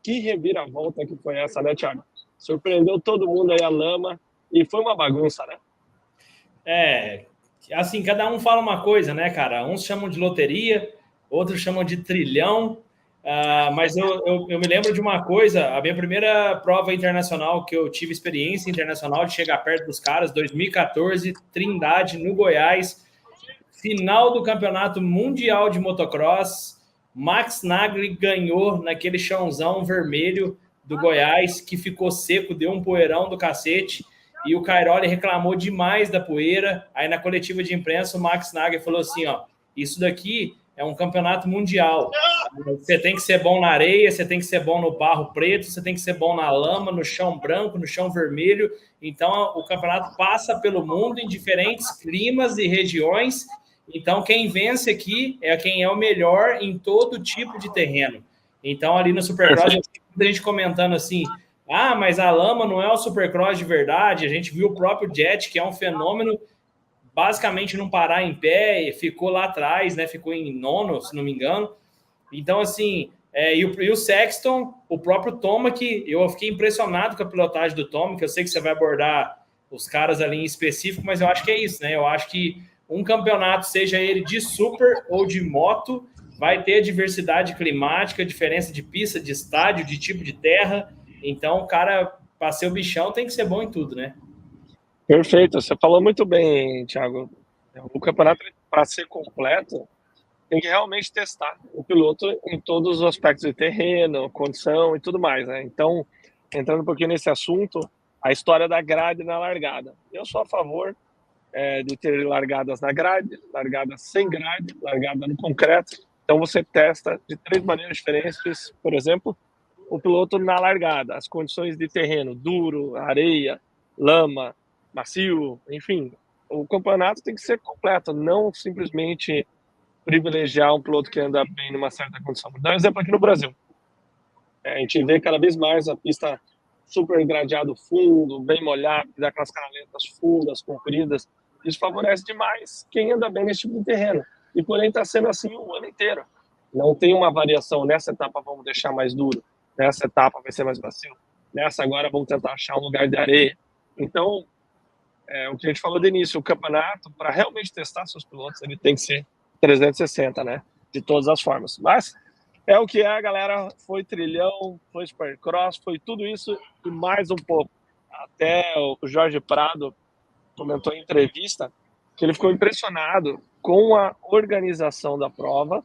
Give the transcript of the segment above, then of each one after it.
que reviravolta que foi essa, né, Thiago? Surpreendeu todo mundo aí a lama e foi uma bagunça, né? Assim, cada um fala uma coisa, né, cara? Uns chamam de loteria, outros chamam de trilhão, mas eu me lembro de uma coisa, a minha primeira prova internacional que eu tive experiência internacional de chegar perto dos caras, 2014, Trindade, no Goiás, final do Campeonato Mundial de Motocross, Max Nagli ganhou naquele chãozão vermelho do Goiás, que ficou seco, deu um poeirão do cacete, e o Cairoli reclamou demais da poeira. Aí na coletiva de imprensa o Max Nagli falou assim, ó, isso daqui é um campeonato mundial, você tem que ser bom na areia, você tem que ser bom no barro preto, você tem que ser bom na lama, no chão branco, no chão vermelho. Então o campeonato passa pelo mundo em diferentes climas e regiões. Então quem vence aqui é quem é o melhor em todo tipo de terreno. Então ali no Supercross a gente comentando assim, mas a lama não é o Supercross de verdade. A gente viu o próprio Jet, que é um fenômeno, basicamente não parar em pé, ficou lá atrás, né? Ficou em nono, se não me engano. Então, assim, e o Sexton, o próprio Tomac, eu fiquei impressionado com a pilotagem do Tomac. Eu sei que você vai abordar os caras ali em específico, mas eu acho que é isso, né? Eu acho que um campeonato, seja ele de super ou de moto, vai ter diversidade climática, diferença de pista, de estádio, de tipo de terra. Então, o cara, para ser o bichão, tem que ser bom em tudo, né? Perfeito, você falou muito bem, Thiago. O campeonato, para ser completo, tem que realmente testar o piloto em todos os aspectos de terreno, condição e tudo mais, né? Então, entrando um pouquinho nesse assunto, a história da grade na largada. Eu sou a favor de ter largadas na grade, largadas sem grade, largada no concreto. Então, você testa de 3 maneiras diferentes, por exemplo, o piloto na largada, as condições de terreno, duro, areia, lama, macio, enfim. O campeonato tem que ser completo, não simplesmente privilegiar um piloto que anda bem numa certa condição. Vou dar um exemplo aqui no Brasil. A gente vê cada vez mais a pista super gradeado fundo, bem molhado, dá aquelas canaletas fundas, compridas. Isso favorece demais quem anda bem nesse tipo de terreno. E porém está sendo assim o ano inteiro. Não tem uma variação. Nessa etapa vamos deixar mais duro, nessa etapa vai ser mais macio, nessa agora vamos tentar achar um lugar de areia. Então, o que a gente falou de início, o campeonato, para realmente testar seus pilotos, ele tem que ser 360, né? De todas as formas. Mas é o que é, a galera. Foi trilhão, foi supercross, foi tudo isso e mais um pouco. Até o Jorge Prado comentou em entrevista que ele ficou impressionado com a organização da prova,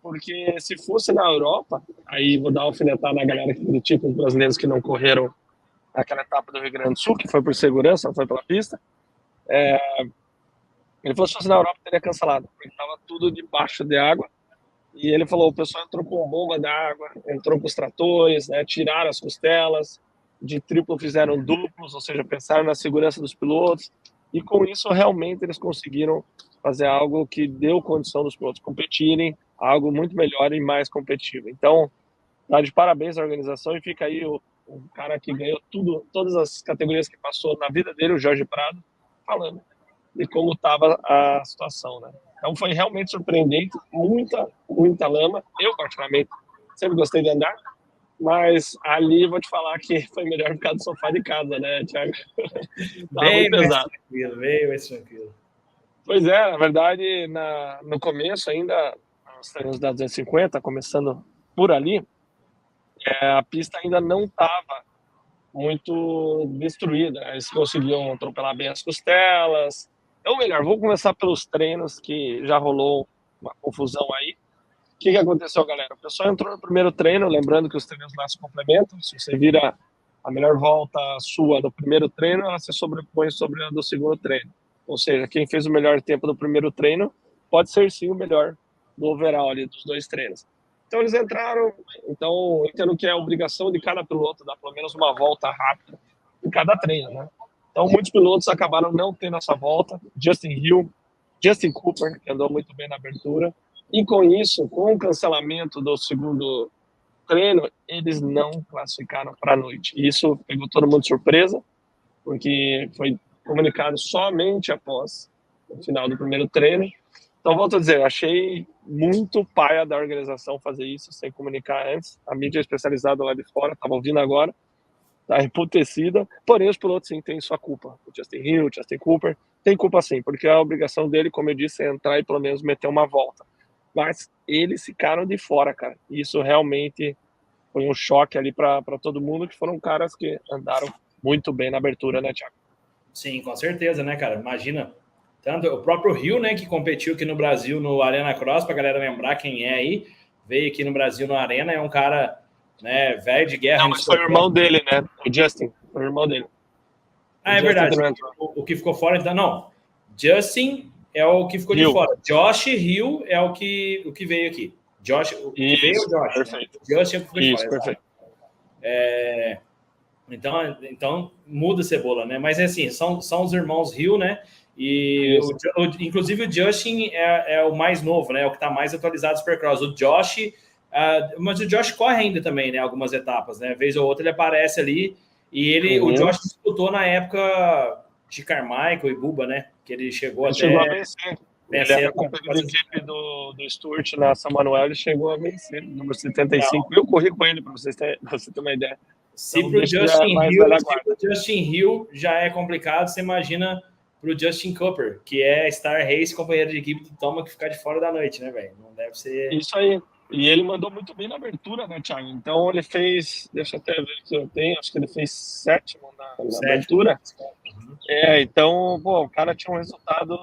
porque se fosse na Europa, aí vou dar uma alfinetada na galera que critica os brasileiros que não correram aquela etapa do Rio Grande do Sul, que foi por segurança, não foi pela pista. Ele falou que se fosse na Europa teria cancelado, porque estava tudo debaixo de água. E ele falou, o pessoal entrou com bomba d'água, entrou com os tratores, né, tiraram as costelas, de triplo fizeram duplos, ou seja, pensaram na segurança dos pilotos, e com isso realmente eles conseguiram fazer algo que deu condição dos pilotos competirem, algo muito melhor e mais competitivo. Então, dá de parabéns à organização, e fica aí o cara que ganhou tudo, todas as categorias que passou na vida dele, o Jorge Prado, falando de como estava a situação, né? Então foi realmente surpreendente, muita lama. Eu, particularmente, sempre gostei de andar, mas ali vou te falar que foi melhor ficar do sofá de casa, né, Thiago? Tava muito pesado. Bem mais tranquilo. Pois é, na verdade, no começo ainda, nos treinos da 250, começando por ali, a pista ainda não estava muito destruída. Eles conseguiam atropelar bem as costelas. Ou melhor, vou começar pelos treinos, que já rolou uma confusão aí. O que aconteceu, galera? O pessoal entrou no primeiro treino, lembrando que os treinos lá se complementam. Se você vira a melhor volta sua do primeiro treino, ela se sobrepõe sobre a do segundo treino. Ou seja, quem fez o melhor tempo do primeiro treino pode ser sim o melhor do overall ali dos 2 treinos. Então eles entraram, então entendo que é a obrigação de cada piloto dar pelo menos uma volta rápida em cada treino, né? Então muitos pilotos acabaram não tendo essa volta. Justin Hill, Justin Cooper, que andou muito bem na abertura, e com isso, com o cancelamento do segundo treino, eles não classificaram para a noite. E isso pegou todo mundo de surpresa, porque foi comunicado somente após o final do primeiro treino. Então, volto a dizer, eu achei muito paia da organização fazer isso sem comunicar antes. A mídia especializada lá de fora estava ouvindo agora, tá emputecida. Porém, os pilotos sim têm sua culpa. O Justin Hill, o Justin Cooper, tem culpa sim, porque a obrigação dele, como eu disse, é entrar e pelo menos meter uma volta. Mas eles ficaram de fora, cara. Isso realmente foi um choque ali para todo mundo, que foram caras que andaram muito bem na abertura, né, Thiago? Sim, com certeza, né, cara? Imagina. Tanto o próprio Rio, né, que competiu aqui no Brasil no Arena Cross, pra galera lembrar quem é aí, veio aqui no Brasil no Arena, é um cara, né, velho de guerra. Não, mas foi o irmão dele, né? O Justin, foi o irmão dele. Ah, é verdade. O que ficou fora, então, não. Justin é o que ficou Hill. de fora. Josh Hill é o que veio aqui. Josh, o que veio é o Josh. Perfeito. Né? Justin é o que ficou de fora. Perfeito. Então muda a cebola, né? Mas é assim, são os irmãos Hill, né? E inclusive o Justin é o mais novo, né? É o que está mais atualizado do Supercross. O Josh, mas o Josh corre ainda também, né? Algumas etapas, né? Vez ou outra ele aparece ali. E o Josh disputou na época de Carmichael e Buba, né? Que ele chegou ele até. Chegou a vencer. Ele era companheiro de equipe do Stuart na São Manuel, ele chegou a vencer, número 75. Eu corri com ele, para você ter uma ideia. Se para o Justin Hill já é complicado, você imagina para o Justin Cooper, que é Star Race, companheiro de equipe do Toma, que ficar de fora da noite, né, velho? Não deve ser. Isso aí. E ele mandou muito bem na abertura, né, Thiago? Então ele fez, deixa eu até ver que eu tenho, acho que ele fez sétimo na abertura. Então, pô, o cara tinha um resultado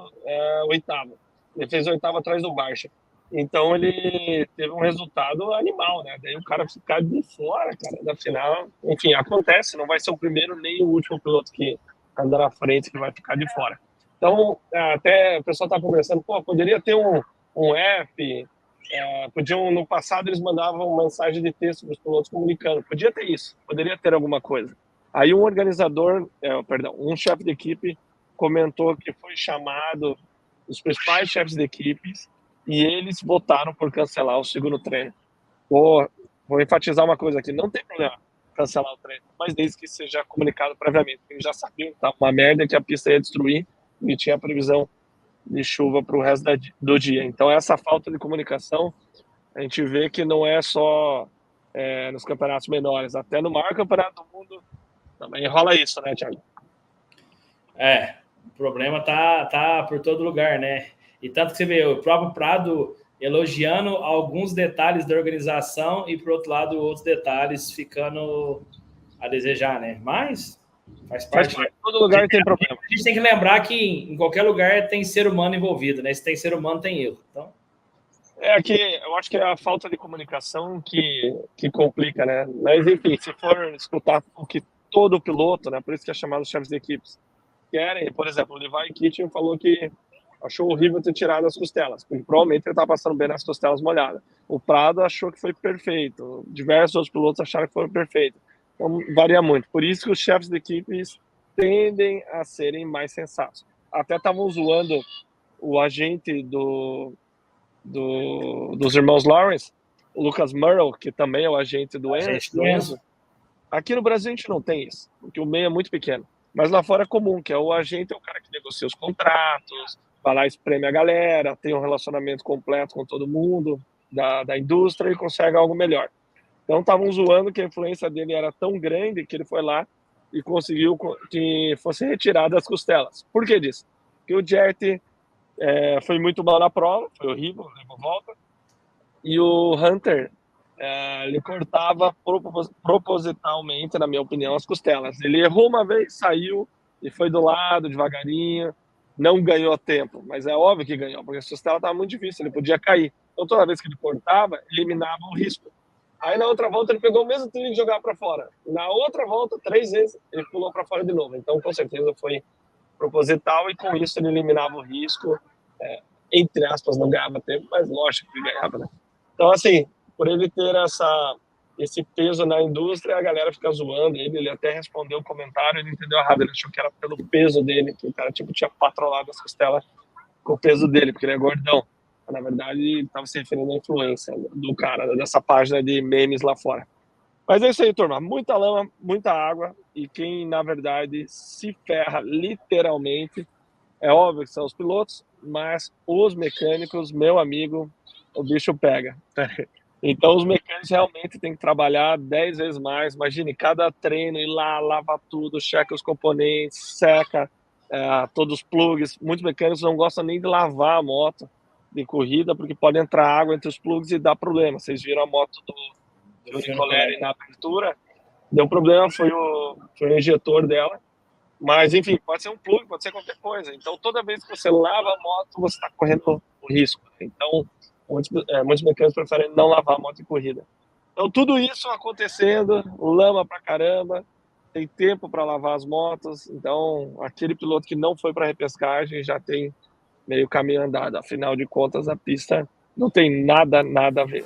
oitavo. Ele fez oitavo atrás do Barcha. Então ele teve um resultado animal, né? Daí o cara ficar de fora, cara, da final. Enfim, acontece, não vai ser o primeiro nem o último piloto que anda na frente que vai ficar de fora. Então, até o pessoal tá conversando, pô, poderia ter um F, podiam, no passado eles mandavam mensagem de texto para os pilotos comunicando, podia ter isso, poderia ter alguma coisa. Aí um organizador, um chefe de equipe comentou que foi chamado os principais chefes de equipes e eles votaram por cancelar o segundo treino. Vou enfatizar uma coisa aqui, não tem problema cancelar o treino, mas desde que seja comunicado previamente, eles já sabiam que estava uma merda, que a pista ia destruir e tinha previsão de chuva para o resto do dia. Então essa falta de comunicação, a gente vê que não é só nos campeonatos menores, até no maior campeonato do mundo também rola isso, né, Thiago? O problema tá por todo lugar, né? E tanto que você vê o próprio Prado elogiando alguns detalhes da organização e, por outro lado, outros detalhes ficando a desejar, né? Mas faz parte. Em todo lugar tem problema. A gente tem que lembrar que em qualquer lugar tem ser humano envolvido, né? Se tem ser humano, tem erro. Então... eu acho que é a falta de comunicação que complica, né? Mas, enfim, se for escutar o que todo piloto, né? Por isso que é chamado os chefes de equipes, querem, por exemplo, o Levi Kitchen falou que achou horrível ter tirado as costelas, porque provavelmente ele estava passando bem nas costelas molhadas. O Prado achou que foi perfeito, diversos outros pilotos acharam que foi perfeito. Então, varia muito. Por isso que os chefes de equipes tendem a serem mais sensatos. Até estavam zoando o agente dos irmãos Lawrence, o Lucas Murrow, que também é o agente do Enzo. Aqui no Brasil a gente não tem isso, porque o meio é muito pequeno. Mas lá fora é comum, que é o agente, é o cara que negocia os contratos, vai lá, espreme a galera, tem um relacionamento completo com todo mundo da indústria e consegue algo melhor. Então estavam zoando que a influência dele era tão grande que ele foi lá e conseguiu que fosse retirada as costelas. Por que disso? Porque o Jarrett foi muito mal na prova, foi horrível, levou volta, e o Hunter ele cortava propositalmente, na minha opinião, as costelas. Ele errou uma vez, saiu e foi do lado, devagarinho, não ganhou tempo, mas é óbvio que ganhou, porque a costela estava muito difícil, ele podia cair. Então, toda vez que ele cortava, eliminava o risco. Aí, na outra volta, ele pegou o mesmo trilho e jogava para fora. Na outra volta, 3 vezes, ele pulou para fora de novo. Então, com certeza, foi proposital e, com isso, ele eliminava o risco. Entre aspas, não ganhava tempo, mas lógico que ganhava, né? Então, assim, por ele ter esse peso na indústria, a galera fica zoando ele até respondeu o comentário, ele entendeu errado, ele achou que era pelo peso dele, que o cara tipo, tinha patrolado as costelas com o peso dele, porque ele é gordão. Mas, na verdade, estava se referindo à influência do cara, dessa página de memes lá fora. Mas é isso aí, turma. Muita lama, muita água, e quem, na verdade, se ferra literalmente, é óbvio que são os pilotos, mas os mecânicos, meu amigo, o bicho pega. Então, os mecânicos realmente têm que trabalhar 10 vezes mais. Imagine, cada treino, ir lá, lava tudo, checa os componentes, seca todos os plugs. Muitos mecânicos não gostam nem de lavar a moto de corrida, porque pode entrar água entre os plugs e dar problema. Vocês viram a moto do Nicoleri na abertura, deu problema, foi o injetor dela. Mas, enfim, pode ser um plug, pode ser qualquer coisa. Então, toda vez que você lava a moto, você está correndo o risco. Então, muitos mecânicos preferem não lavar a moto em corrida. Então, tudo isso acontecendo, lama pra caramba, tem tempo para lavar as motos. Então, aquele piloto que não foi para repescagem já tem meio caminho andado. Afinal de contas, a pista não tem nada a ver.